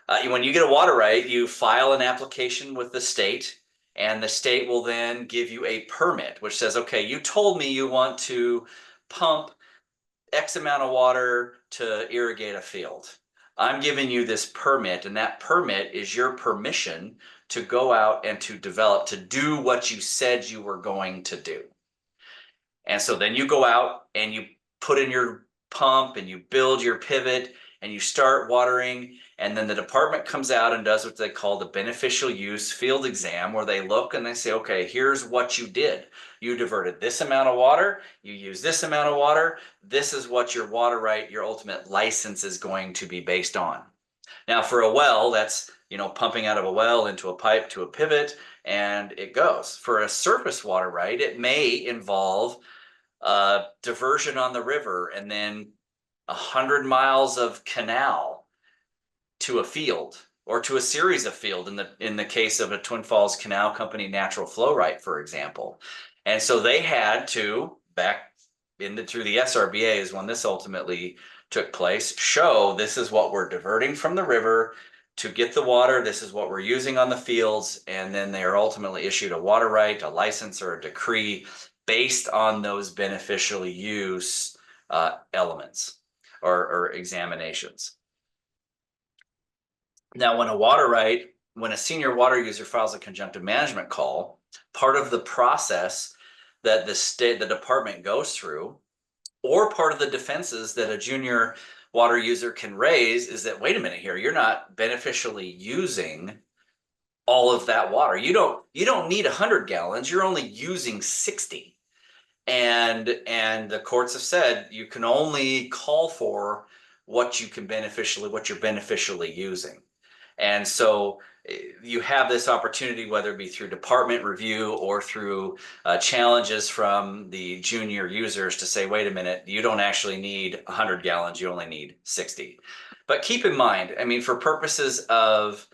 When you get a water right, you file an application with the state, and the state will then give you a permit, which says, okay, you told me you want to pump X amount of water to irrigate a field. I'm giving you this permit, and that permit is your permission to go out and to develop, to do what you said you were going to do. And so then you go out and you put in your pump and you build your pivot, and you start watering, and then the department comes out and does what they call the beneficial use field exam, where they look and they say, okay, here's what you did. You diverted this amount of water, you use this amount of water, this is what your water right, your ultimate license is going to be based on. Now for a well, that's, you know, pumping out of a well into a pipe to a pivot, and it goes. For a surface water right, it may involve diversion on the river and then 100 miles of canal to a field, or to a series of field in the case of a Twin Falls Canal Company natural flow right, for example. And so they had to, back through the SRBA is when this ultimately took place, show this is what we're diverting from the river to get the water, this is what we're using on the fields, and then they are ultimately issued a water right, a license, or a decree based on those beneficial use elements or examinations. Now, when a senior water user files a conjunctive management call, part of the process that the department goes through, or part of the defenses that a junior water user can raise, is that, wait a minute here, you're not beneficially using all of that water. You don't need 100 gallons, you're only using 60. And the courts have said you can only call for what you're beneficially using. And so you have this opportunity, whether it be through department review or through challenges from the junior users, to say, wait a minute, you don't actually need 100 gallons, you only need 60. But keep in mind, I mean, for purposes of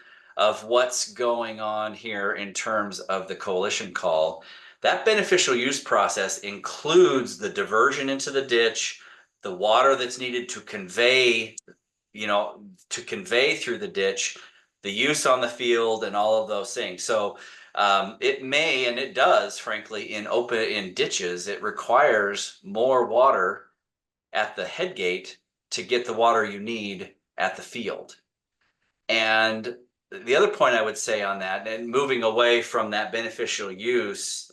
what's going on here in terms of the coalition call, that beneficial use process includes the diversion into the ditch, the water that's needed to convey, through the ditch, the use on the field, and all of those things. So it may, and it does, frankly, in ditches, it requires more water at the head gate to get the water you need at the field. And the other point I would say on that, and moving away from that beneficial use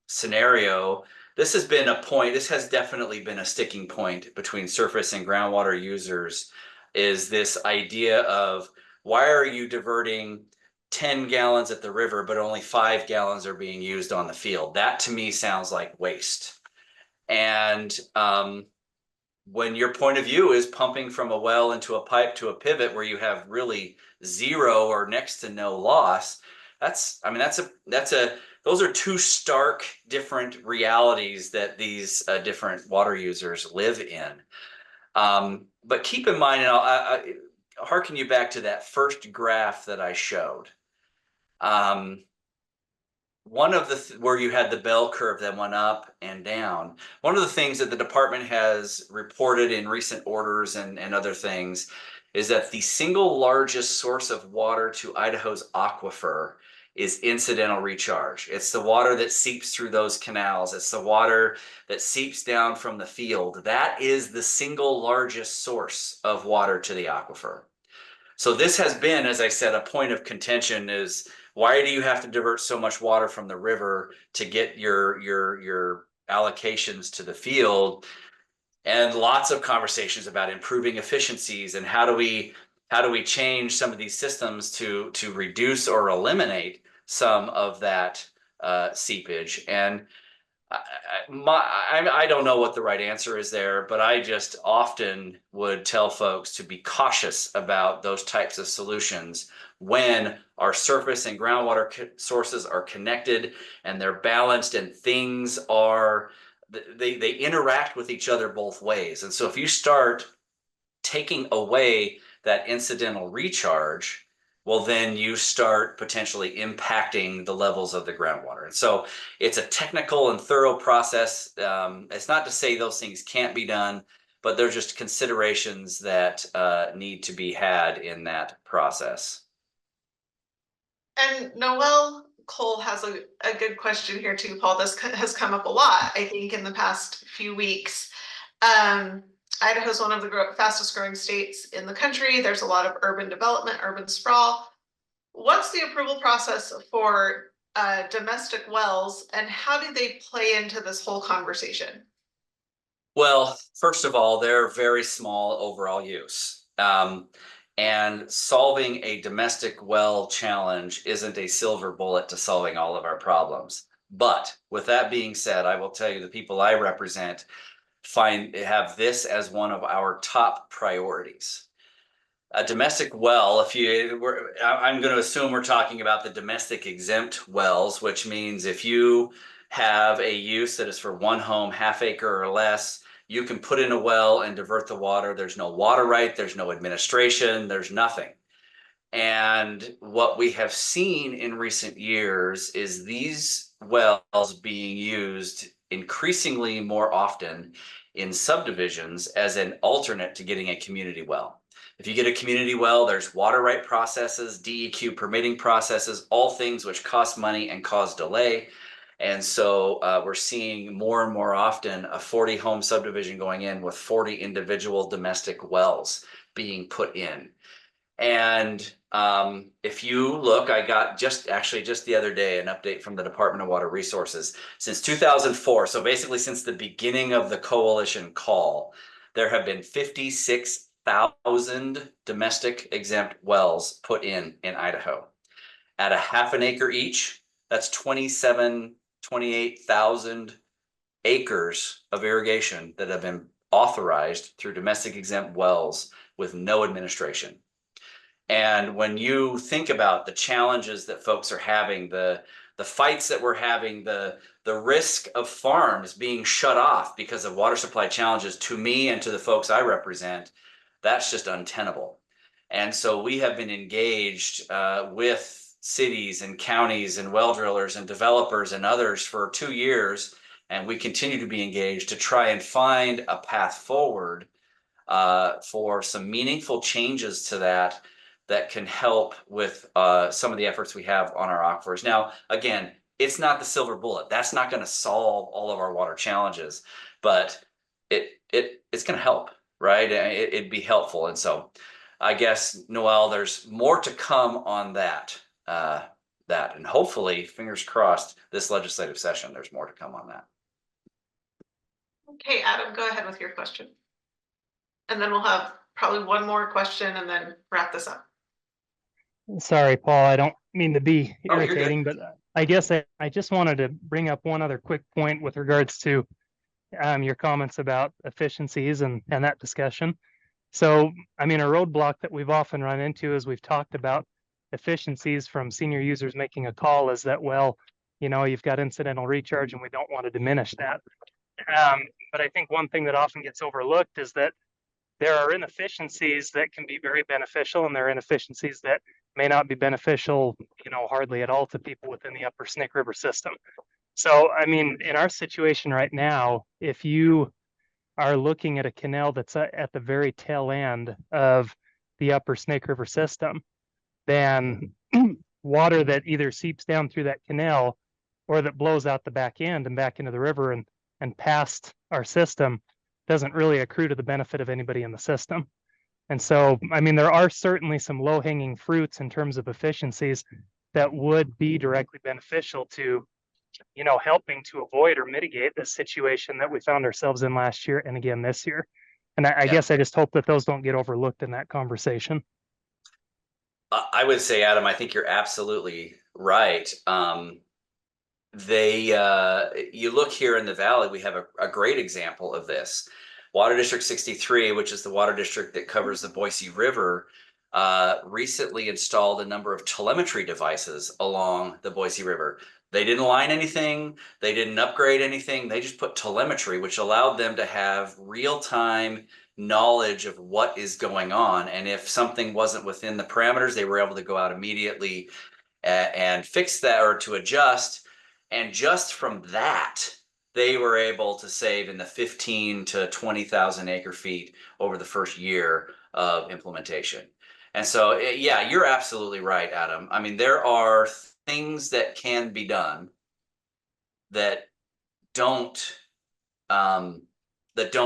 scenario, this has definitely been a sticking point between surface and groundwater users, is this idea of, why are you diverting 10 gallons at the river, but only 5 gallons are being used on the field? That to me sounds like waste. And when your point of view is pumping from a well into a pipe to a pivot where you have really zero or next to no loss, those are two stark different realities that these different water users live in. But keep in mind, and I'll hearken you back to that first graph that I showed. One of where you had the bell curve that went up and down, one of the things that the department has reported in recent orders and other things is that the single largest source of water to Idaho's aquifer is incidental recharge. It's the water that seeps through those canals. It's the water that seeps down from the field. That is the single largest source of water to the aquifer. So this has been, as I said, a point of contention, is, why do you have to divert so much water from the river to get your allocations to the field? And lots of conversations about improving efficiencies and how do we change some of these systems to reduce or eliminate some of that seepage. And I don't know what the right answer is there, but I just often would tell folks to be cautious about those types of solutions when our surface and groundwater sources are connected and they're balanced, and things are, they interact with each other both ways. And so if you start taking away that incidental recharge, well, then you start potentially impacting the levels of the groundwater. And so it's a technical and thorough process. It's not to say those things can't be done, but they're just considerations that need to be had in that process. And Noel Cole has a good question here too, Paul. This has come up a lot, I think, in the past few weeks. Idaho is one of the fastest growing states in the country. There's a lot of urban development, urban sprawl. What's the approval process for domestic wells, and how do they play into this whole conversation? Well, first of all, they're very small overall use. And solving a domestic well challenge isn't a silver bullet to solving all of our problems. But with that being said, I will tell you the people I represent have this as one of our top priorities. A domestic well, I'm going to assume we're talking about the domestic exempt wells, which means if you have a use that is for one home, half acre or less, you can put in a well and divert the water. There's no water right, there's no administration, there's nothing. And what we have seen in recent years is these wells being used increasingly more often in subdivisions as an alternate to getting a community well. If you get a community well, there's water right processes, DEQ permitting processes, all things which cost money and cause delay. And so we're seeing more and more often a 40 home subdivision going in with 40 individual domestic wells being put in. And if you look, I got just the other day an update from the Department of Water Resources. Since 2004, so basically since the beginning of the coalition call, there have been 56,000 domestic exempt wells put in Idaho. At a half an acre each, that's 28,000 acres of irrigation that have been authorized through domestic exempt wells with no administration. And when you think about the challenges that folks are having, the fights that we're having, the risk of farms being shut off because of water supply challenges, to me and to the folks I represent, that's just untenable. And so we have been engaged with cities and counties and well drillers and developers and others for 2 years, and we continue to be engaged to try and find a path forward for some meaningful changes to that can help with some of the efforts we have on our aquifers. Now, again, it's not the silver bullet. That's not going to solve all of our water challenges, but it's going to help, right? It'd be helpful. And so I guess, Noel, there's more to come on that. And hopefully, fingers crossed, this legislative session, there's more to come on that. Okay, Adam, go ahead with your question. And then we'll have probably one more question and then wrap this up. Sorry, Paul, I don't mean to be Oh, you're good. irritating, but I guess I just wanted to bring up one other quick point with regards to your comments about efficiencies and that discussion. So, I mean, a roadblock that we've often run into as we've talked about efficiencies from senior users making a call is that, well, you know, you've got incidental recharge and we don't want to diminish that. But I think one thing that often gets overlooked is that there are inefficiencies that can be very beneficial, and there are inefficiencies that may not be beneficial, you know, hardly at all to people within the upper Snake River system. So, I mean, in our situation right now, if you are looking at a canal that's at the very tail end of the upper Snake River system, then water that either seeps down through that canal or that blows out the back end and back into the river and past our system doesn't really accrue to the benefit of anybody in the system. And so, I mean, there are certainly some low-hanging fruits in terms of efficiencies that would be directly beneficial to, you know, helping to avoid or mitigate the situation that we found ourselves in last year and again this year. And I guess I just hope that those don't get overlooked in that conversation. I would say, Adam, I think you're absolutely right. You look here in the valley, we have a great example of this. Water District 63, which is the water district that covers the Boise River, recently installed a number of telemetry devices along the Boise River. They didn't line anything, they didn't upgrade anything, they just put telemetry, which allowed them to have real-time knowledge of what is going on. And if something wasn't within the parameters, they were able to go out immediately and fix that or to adjust. And just from that, they were able to save in the 15 to 20,000 acre feet over the first year of implementation. And so, yeah, you're absolutely right, Adam. I mean, there are things that can be done that don't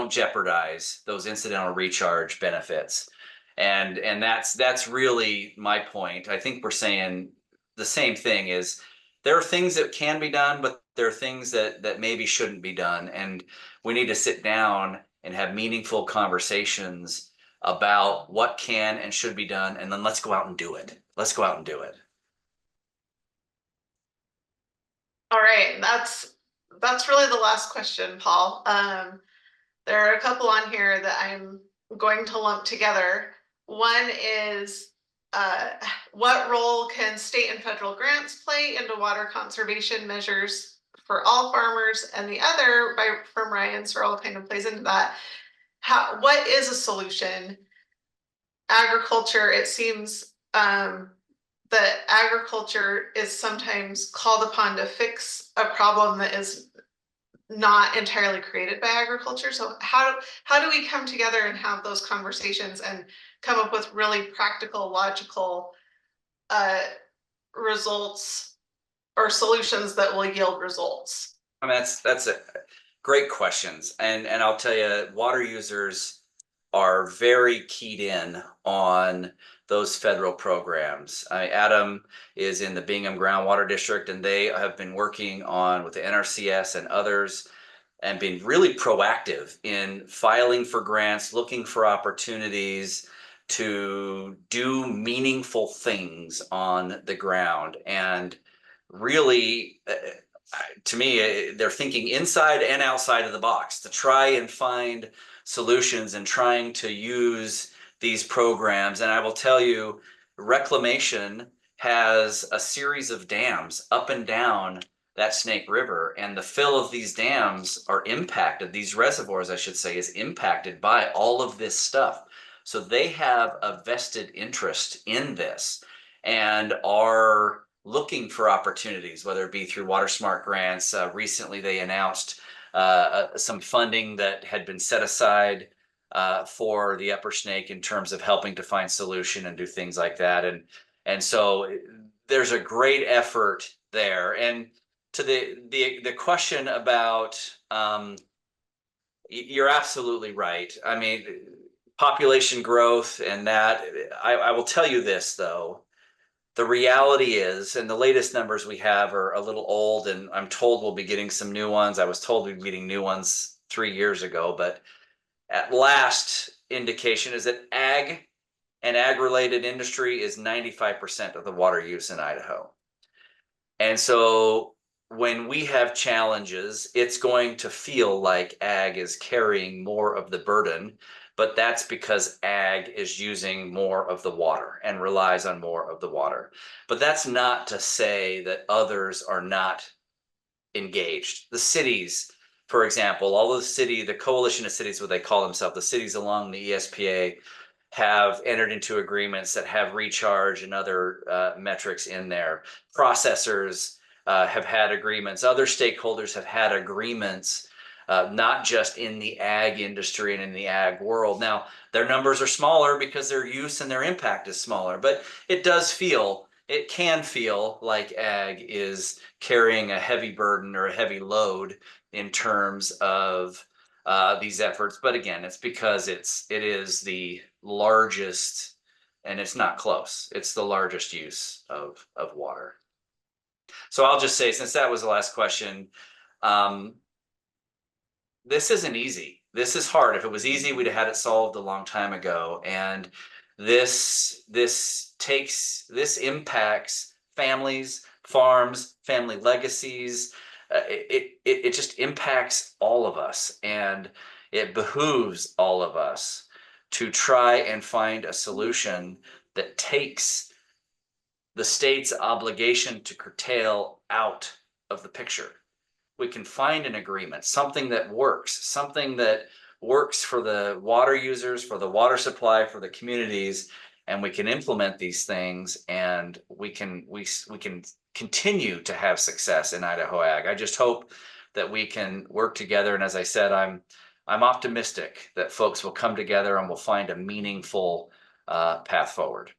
jeopardize those incidental recharge benefits. And that's really my point. I think we're saying the same thing is there are things that can be done, but there are things that maybe shouldn't be done, and we need to sit down and have meaningful conversations about what can and should be done, and then let's go out and do it. Let's go out and do it. All right, that's really the last question, Paul. There are a couple on here that I'm going to lump together. One is what role can state and federal grants play into water conservation measures for all farmers? And the other from Ryan Searle kind of plays into that. What is a solution? Agriculture, it seems that agriculture is sometimes called upon to fix a problem that is not entirely created by agriculture. So how do we come together and have those conversations and come up with really practical, logical results or solutions that will yield results? I mean, that's a great questions, and I'll tell you, water users are very keyed in on those federal programs. Adam is in the Bingham Groundwater District, and they have been working on with the NRCS and others, and been really proactive in filing for grants, looking for opportunities to do meaningful things on the ground. And really, to me, they're thinking inside and outside of the box to try and find solutions and trying to use these programs. And I will tell you, reclamation has a series of dams up and down that Snake River, and the fill of these dams are impacted, these reservoirs, I should say, is impacted by all of this stuff. So they have a vested interest in this and are looking for opportunities, whether it be through Water Smart grants. Recently, they announced some funding that had been set aside for the Upper Snake in terms of helping to find solution and do things like that. And so there's a great effort there. And to the question about, you're absolutely right. I mean, population growth and that, I will tell you this though, the reality is, and the latest numbers we have are a little old, and I'm told we'll be getting some new ones. I was told we'd be getting new ones 3 years ago, but at last indication is that ag and ag-related industry is 95% of the water use in Idaho. And so when we have challenges, it's going to feel like ag is carrying more of the burden, but that's because ag is using more of the water and relies on more of the water. But that's not to say that others are not engaged. The cities, for example, all of the coalition of cities, what they call themselves, the cities along the ESPA, have entered into agreements that have recharge and other metrics in there. Processors have had agreements. Other stakeholders have had agreements, not just in the ag industry and in the ag world. Now, their numbers are smaller because their use and their impact is smaller, but it can feel like ag is carrying a heavy burden or a heavy load in terms of these efforts. But again, it's because it is the largest, and it's not close. It's the largest use of water. So I'll just say, since that was the last question, this isn't easy. This is hard. If it was easy, we'd have had it solved a long time ago. And this impacts families, farms, family legacies. It just impacts all of us, and it behooves all of us to try and find a solution that takes the state's obligation to curtail out of the picture. We can find an agreement, something that works for the water users, for the water supply, for the communities, and we can implement these things, and we can continue to have success in Idaho Ag. I just hope that we can work together, and as I said, I'm optimistic that folks will come together and will find a meaningful path forward.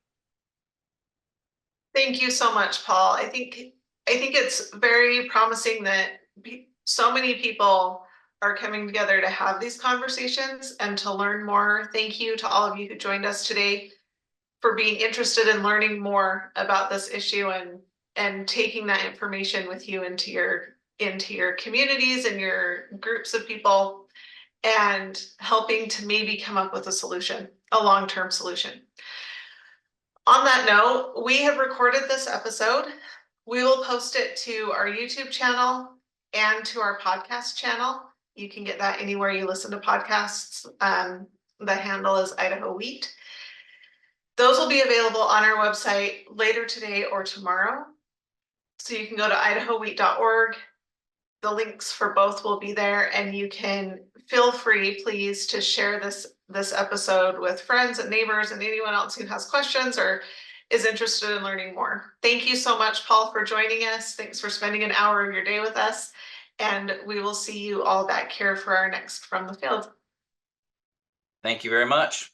Thank you so much, Paul. I think it's very promising that so many people are coming together to have these conversations and to learn more. Thank you to all of you who joined us today for being interested in learning more about this issue and taking that information with you into into your communities and your groups of people and helping to maybe come up with a solution, a long-term solution. On that note, we have recorded this episode. We will post it to our YouTube channel and to our podcast channel. You can get that anywhere you listen to podcasts. The handle is Idaho Wheat. Those will be available on our website later today or tomorrow. So you can go to idahowheat.org. The links for both will be there, and you can feel free, please, to share this episode with friends and neighbors and anyone else who has questions or is interested in learning more. Thank you so much, Paul, for joining us. Thanks for spending an hour of your day with us, and we will see you all back here for our next From the Field. Thank you very much.